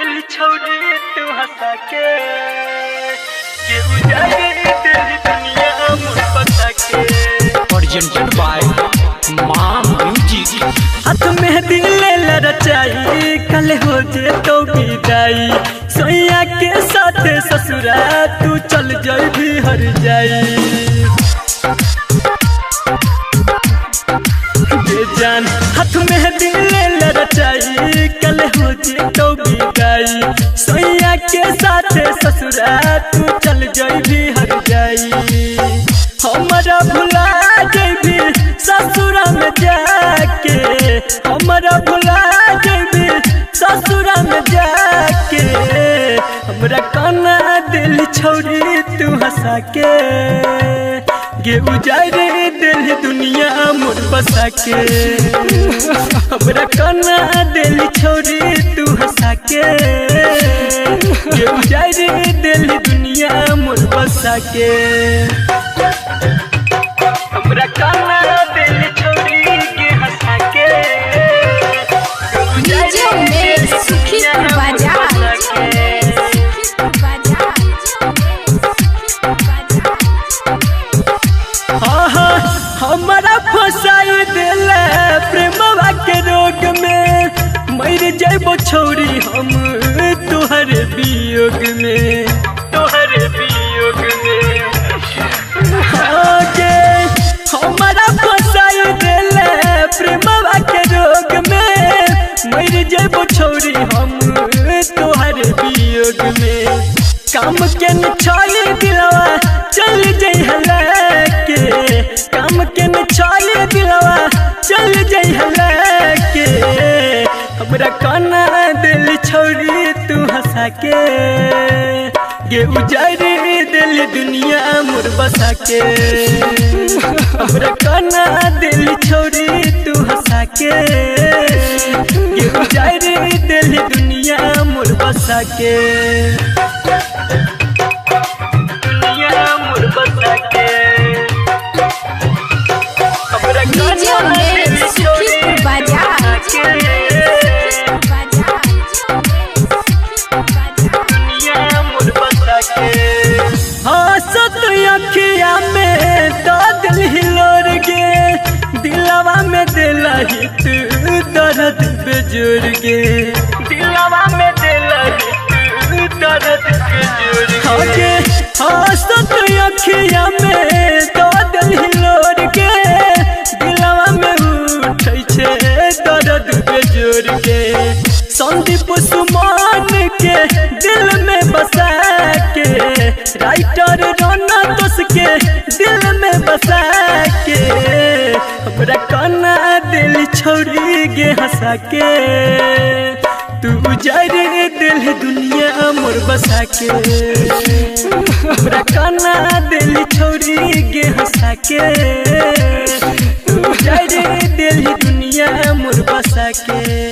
दिल छोड़ी तू हंसा के उजाड़े दिल दुनिया मुझ बता के। प्रेजेंटेड बाय मां म्यूजिक। हाथ में दिल रचाई कल हो जे तो विदाई सोया के साथ ससुरा तू चल जाई भी हर जाई जान। हाथ में दिल रचाई कल हो जे तो विदाई सोया के साथ ससुरा तू चल जाई भी हर जाई। हमारा भुला जाबी ससुरा में जाके हमारा भुला जाबी ससुरा में जाके हमरा काना दिल छोड़ी तू हंसा के गे उजाड़े दिल दुनिया मोर बसा के। हमरा काना दिल छोड़ी तू हंसा के गे उजाड़े दिल दुनिया मोर बसा के। हमरा काना दिल छोड़ी के हंसा के डीजे में सुखी बाजा हमारा फसाई दिल प्रेमवा के रोग में मर जाबो छोड़ी हम तोहर वियोग में हमारा फसाई दिल प्रेमवा के रोग में मर जाबो छोड़ी हम तोहर वियोग में। काम के न छोड़ी दिलवा चल जाई हला के काम के न छोड़ी दिलवा चल जाई हला के। हमरा काना दिल छोड़ी तू हंसा के गे उजाड़े दिल दुनिया मोर बसा के। हमरा काना दिल छोड़ी तू हंसा के गे उजाड़े दिल दुनिया मोर बसा के। दुनिया मोर बसा के हमरा डीजे में सुखी बाजा दुनिया मोर बसा के। हंसत अखिया में तो दिल हिलोर गे दिलवा में दिला हित दर्द बेजोर गे दिलवा में दिला हित दर्द बेजोर गे। हंसत अखिया में तो दिल हिलोर गे दिलवा में उठै छे दर्द बेजोर गे। संदीप सुमन के दिल में बसा के राइटर रोना दोस के दिल में बसा के हमरा काना दिल छोड़ी गे हंसा के तू उजाड़े दिल दुनिया मोर बसा के। हमरा काना दिल छोड़ी गे हंसा के तू उजाड़े दिल दुनिया मोर बसा के।